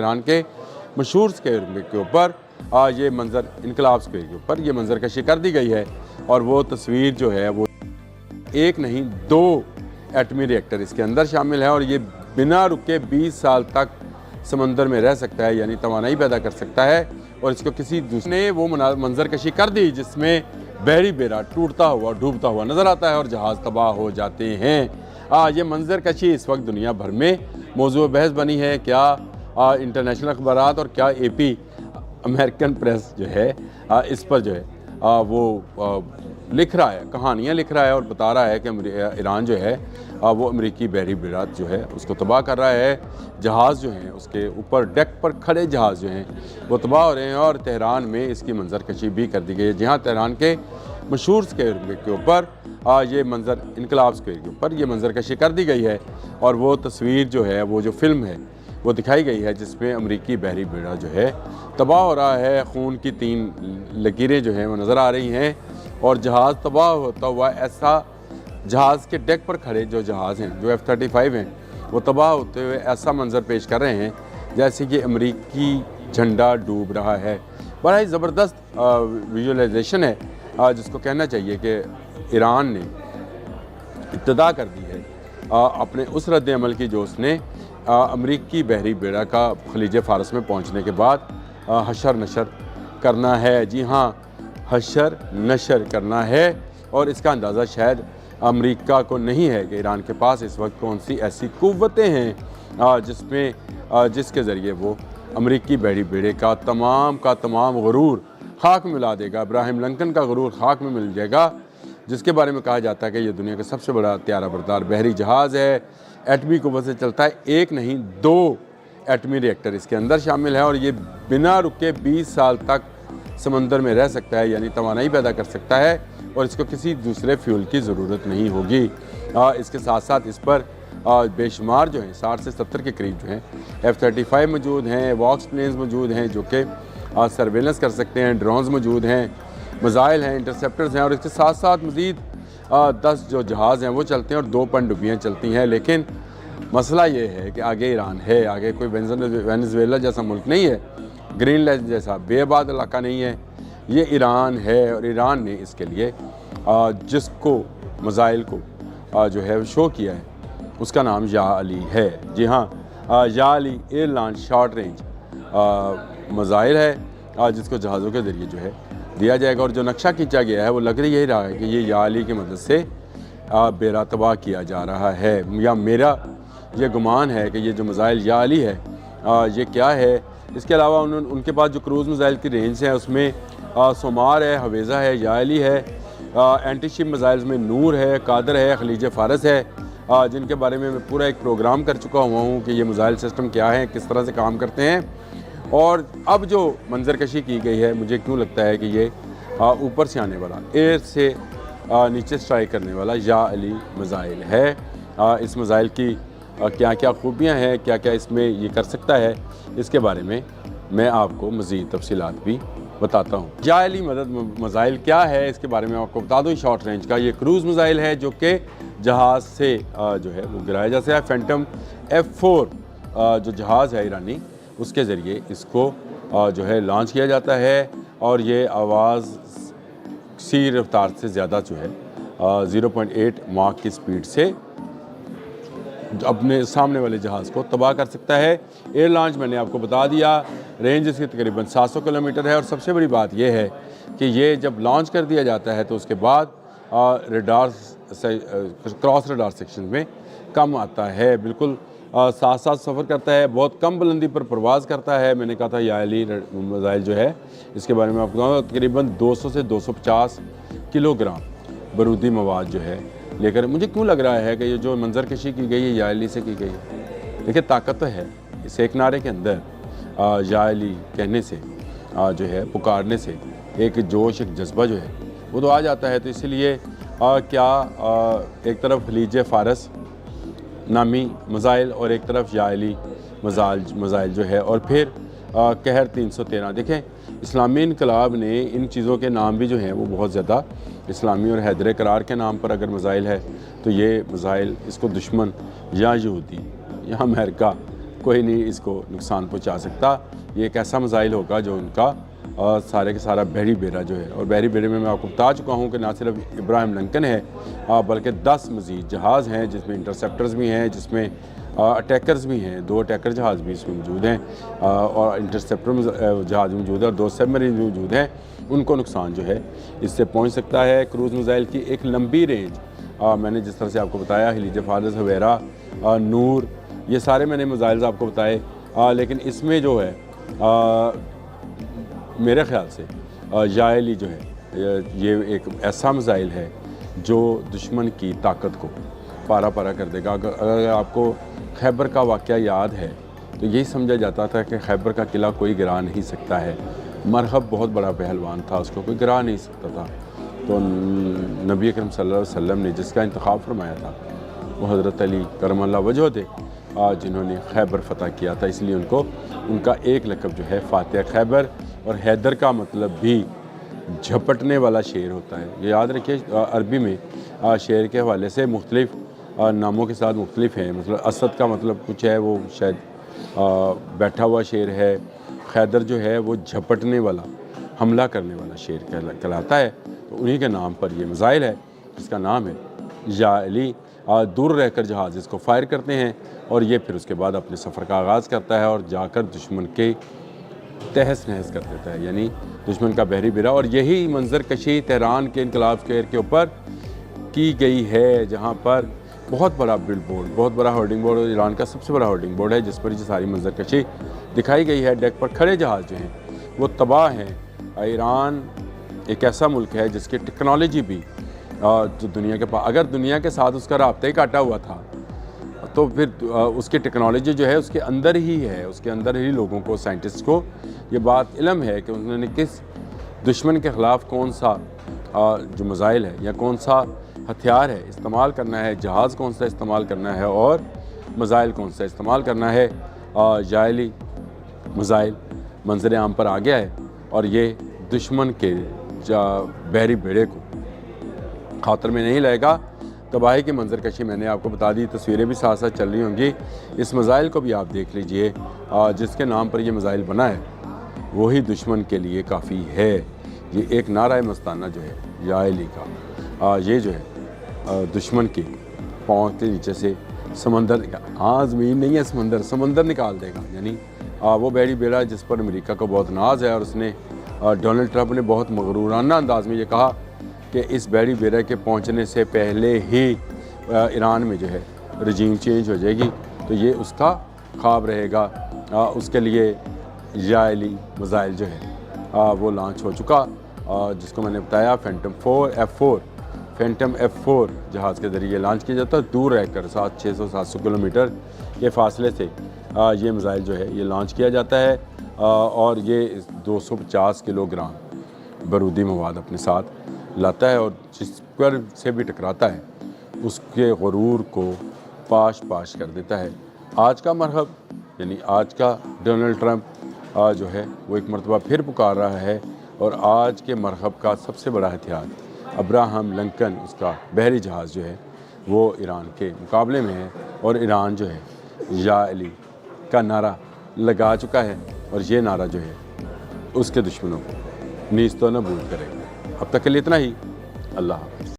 Iran के मशहूर square के ऊपर ये मंज़र इनकलाब स्क्वायर के ऊपर ये मंजर कशी कर दी गई है। और वो तस्वीर जो है वो एक नहीं 2 एटमी रिएक्टर इसके अंदर शामिल है और ये बिना रुके 20 साल तक समंदर में रह सकता है, यानी तवानाई पैदा कर सकता है। और इसको किसी दूसरे ने वो मंजर कशी कर दी जिसमें बहरी बेड़ा टूटता हुआ डूबता हुआ नज़र आता है और जहाज़ तबाह हो जाते हैं। ये मंजर कशी इस वक्त दुनिया भर में मौजूद बहस बनी है। क्या इंटरनेशनल अखबारात और क्या AP अमेरिकन प्रेस जो है इस पर जो है वो लिख रहा है, कहानियाँ लिख रहा है और बता रहा है कि ईरान जो है वो अमेरिकी बहरी बेड़ा जो है उसको तबाह कर रहा है। जहाज़ जो हैं उसके ऊपर डेक पर खड़े जहाज़ जो हैं वो तबाह हो रहे हैं और तेहरान में इसकी मंजर कशी भी कर दी गई है। जहाँ तेहरान के मशहूर स्क्वायर के ऊपर ये मंजर इनकलाब स्क्वायर के ऊपर ये मंजर कशी कर दी गई है। और वो तस्वीर जो है वो जो फिल्म है वो दिखाई गई है जिसमें अमेरिकी बहरी बेड़ा जो है तबाह हो रहा है। खून की 3 लकीरें जो हैं वो नज़र आ रही हैं और जहाज़ तबाह होता हुआ ऐसा जहाज़ के डेक पर खड़े जो जहाज़ हैं जो F-35 हैं वो तबाह होते हुए ऐसा मंजर पेश कर रहे हैं जैसे कि अमेरिकी झंडा डूब रहा है। बड़ा ही ज़बरदस्त विजुअलाइजेशन है जिसको कहना चाहिए कि ईरान ने इब्तिदा कर दी है अपने उस रद्द अमल की जो उसने अमेरिकी बहरी बेड़ा का खलीज फ़ारस में पहुंचने के बाद हशर नशर करना है। जी हाँ, हशर नशर करना है। और इसका अंदाज़ा शायद अमेरिका को नहीं है कि ईरान के पास इस वक्त कौन सी ऐसी क़ुव्वतें हैं जिसके ज़रिए वो अमेरिकी बहरी बेड़े का तमाम गरूर खाक में मिला देगा। इब्राहिम लिंकन का गरूर खाक में मिल जाएगा, जिसके बारे में कहा जाता है कि ये दुनिया का सबसे बड़ा त्यारा बरदार बहरी जहाज़ है। एटमी क़ुव्वत से चलता है, 1 नहीं 2 एटमी रिएक्टर इसके अंदर शामिल है और ये बिना रुके 20 साल तक समंदर में रह सकता है, यानी तवानाई पैदा कर सकता है और इसको किसी दूसरे फ्यूल की ज़रूरत नहीं होगी। इसके साथ साथ इस पर बेशुमार जो हैं 60 से 70 के करीब जो हैं F-35 मौजूद हैं, वॉक्स प्लेन्स मौजूद हैं जो कि सर्वेलेंस कर सकते हैं, ड्रोन्स मौजूद हैं, मिसाइल हैं, इंटरसेप्टर्स हैं और इसके साथ साथ मज़ीद 10 जो जहाज़ हैं वो चलते हैं और 2 पनडुब्बियाँ चलती हैं। लेकिन मसला ये है कि आगे ईरान है, आगे कोई वेनेजुएला जैसा मुल्क नहीं है, ग्रीनलैंड जैसा बेआबाद इलाका नहीं है, ये ईरान है। और ईरान ने इसके लिए जिसको मिसाइल को जो है शो किया है उसका नाम या अली है। जी हाँ, या Ali air launch short range missile है जिसको जहाज़ों के ज़रिए जो है दिया जाएगा। और जो नक्शा खींचा गया है वो लग यही रहा है कि ये या अली की मदद से बेड़ा तबाह किया जा रहा है, या मेरा ये गुमान है कि ये जो मिसाइल या अली है ये क्या है। इसके अलावा उनके पास जो क्रूज़ मिसाइल की रेंज है उसमें सोमार है, हवेज़ा है, या अली है। एंटी शिप मिसाइल्स में नूर है, कादर है, खलीज फ़ारस है, जिनके बारे में मैं पूरा एक प्रोग्राम कर चुका हुआ हूँ कि ये मिसाइल सिस्टम क्या है, किस तरह से काम करते हैं। और अब जो मंजर कशी की गई है मुझे क्यों लगता है कि ये ऊपर से आने वाला, एयर से नीचे स्ट्राइक करने वाला या अली मिसाइल है। इस मिसाइल की क्या क्या खूबियाँ हैं, क्या क्या इसमें ये कर सकता है, इसके बारे में मैं आपको मज़ीद तफसीलात भी बताता हूँ। या अली मिसाइल क्या है इसके बारे में आपको बता दूँ। शॉर्ट रेंज का ये क्रूज़ मिसाइल है जो कि जहाज़ से जो है वो गिराया जा सकता है। फैंटम F-4 जो जहाज़ है ईरानी उसके ज़रिए इसको जो है लॉन्च किया जाता है और ये आवाज़ सी रफ्तार से ज़्यादा जो है 0.8 माक की स्पीड से अपने सामने वाले जहाज़ को तबाह कर सकता है। एयर लॉन्च मैंने आपको बता दिया, रेंज इसकी तकरीबन 700 किलोमीटर है। और सबसे बड़ी बात यह है कि ये जब लॉन्च कर दिया जाता है तो उसके बाद रडार से क्रॉस रडार सेक्शन में कम आता है, बिल्कुल साथ साथ सफ़र करता है, बहुत कम बुलंदी पर परवाज़ करता है। मैंने कहा था या अली मिसाइल जो है इसके बारे में आपको बताऊँगा, तकरीबन 200 से 250 किलोग्राम बारूदी मवाद जो है लेकर। मुझे क्यों लग रहा है कि ये जो मंजर कशी की गई है या अली से की गई है। देखिए ताकत तो है इस एक नारे के अंदर, या अली कहने से जो है पुकारने से एक जोश एक जज्बा जो है वो तो आ जाता है। तो इसलिए एक तरफ खलीज फ़ारस नामी मिसाइल और एक तरफ या अली मिसाइल जो है, और फिर कहर 313। देखें इस्लामी इनकलाब ने इन चीज़ों के नाम भी जो हैं वो बहुत ज़्यादा इस्लामी और हैदर करार के नाम पर अगर मिसाइल है तो ये मिसाइल इसको दुश्मन या यहूदी या अमेरिका कोई नहीं इसको नुकसान पहुंचा सकता। ये एक ऐसा मिसाइल होगा जो उनका सारे के सारा बहरी बेड़ा जो है, और बहरी बेड़े में मैं आपको बता चुका हूँ कि ना सिर्फ इब्राहिम लिंकन है बल्कि 10 मज़ीद जहाज़ हैं, जिसमें इंटरसेप्टर्स भी हैं, जिसमें अटैकर्स भी हैं, 2 अटैकर जहाज़ भी इसमें मौजूद हैं और इंटरसेप्टर जहाज़ मौजूद है और 2 सबमरीन भी मौजूद हैं। उनको नुकसान जो है इससे पहुँच सकता है। क्रूज़ मिसाइल की एक लंबी रेंज, मैंने जिस तरह से आपको बताया हिलीज फारस हवेरा, नूर, ये सारे मैंने मिसाइल्स आपको बताए, लेकिन इसमें जो है मेरे ख़्याल से याएली जो है ये एक ऐसा मिसाइल है जो दुश्मन की ताकत को पारा पारा कर देगा। अगर आपको खैबर का वाक़या याद है तो यही समझा जाता था कि खैबर का किला कोई गिरा नहीं सकता है। मरहब बहुत बड़ा पहलवान था, उसको कोई गिरा नहीं सकता था। तो नबी अकरम सल्लल्लाहु अलैहि वसल्लम ने जिसका इंतखाब फरमाया था वो हज़रत अली करमल्लाहु वजह थे, जिन्होंने खैबर फ़तह किया था। इसलिए उनका एक लक़ब जो है फ़ातिह खैबर, और हैदर का मतलब भी झपटने वाला शेर होता है। ये याद रखिए, अरबी में शेर के हवाले से मुख्तलिफ़ नामों के साथ मुख्तलिफ हैं। मतलब असद का मतलब कुछ है, वो शायद बैठा हुआ शेर है। खैदर जो है वो झपटने वाला, हमला करने वाला शेर कहलाता है। तो उन्हीं के नाम पर ये मिसाइल है जिसका नाम है याएली। दूर रहकर जहाज़ इसको फायर करते हैं और ये फिर उसके बाद अपने सफ़र का आगाज़ करता है और जाकर दुश्मन के तहस नहस कर देता है, यानी दुश्मन का बहरी बेड़ा। और यही मंजर कशी तेहरान के इनकलाब स्क्वायर के ऊपर की गई है, जहाँ पर बहुत बड़ा बिल्ड बोर्ड, बहुत बड़ा होर्डिंग बोर्ड, और ईरान का सबसे बड़ा होर्डिंग बोर्ड है जिस पर ये सारी मंजर कशी दिखाई गई है। डेक पर खड़े जहाज़ जो हैं वो तबाह हैं। ईरान एक ऐसा मुल्क है जिसकी टेक्नोलॉजी भी जो दुनिया के पास, अगर दुनिया के साथ उसका राब्ता ही काटा हुआ था तो फिर उसकी टेक्नोलॉजी जो है उसके अंदर ही है, उसके अंदर ही लोगों को, साइंटिस्ट को ये बात इल्म है कि उन्होंने किस दुश्मन के ख़िलाफ़ कौन सा जो मिसाइल है या कौन सा हथियार है इस्तेमाल करना है, जहाज़ कौन सा इस्तेमाल करना है और मिसाइल कौन सा इस्तेमाल करना है। याएली मिसाइल मंजर आम पर आ गया है और ये दुश्मन के बहरी बेड़े को खातर में नहीं लाएगा। तबाही की मंजर कशी मैंने आपको बता दी, तस्वीरें भी साथ साथ चल रही होंगी। इस मिसाइल को भी आप देख लीजिए, जिसके नाम पर यह मिसाइल बना है वही दुश्मन के लिए काफ़ी है। ये एक नारा मस्ताना जो है याएली का, ये जो है दुश्मन के पाँव के नीचे से समंदर, हाँ ज़मीन नहीं है समंदर निकाल देगा। यानी वो बहरी बेड़ा जिस पर अमेरिका को बहुत नाज है, और उसने डोनाल्ड ट्रंप ने बहुत मगरूराना अंदाज में ये कहा कि इस बहरी बेड़ा के पहुंचने से पहले ही ईरान में जो है रजीम चेंज हो जाएगी। तो ये उसका ख्वाब रहेगा। उसके लिए याएली मिसाइल जो है वो लॉन्च हो चुका, जिसको मैंने बताया फैंटम F4 जहाज़ के ज़रिए लॉन्च किया जाता है। दूर रहकर 600-700 किलोमीटर के फासले से ये मिसाइल जो है ये लॉन्च किया जाता है, और ये 250 किलोग्राम बारूदी मवाद अपने साथ लाता है, और जिस पर से भी टकराता है उसके गुरूर को पाश कर देता है। आज का मरहब, यानी आज का डोनाल्ड ट्रंप जो है वो एक मरतबा फिर पुकार रहा है, और आज के मरहब का सबसे बड़ा हथियार अब्राहम लिंकन, उसका बहरी जहाज़ जो है वो ईरान के मुकाबले में है, और ईरान जो है याएली का नारा लगा चुका है, और ये नारा जो है उसके दुश्मनों को नीज़ तो नबूद करेगा। अब तक के लिए इतना ही। अल्लाह हाफ़िज़।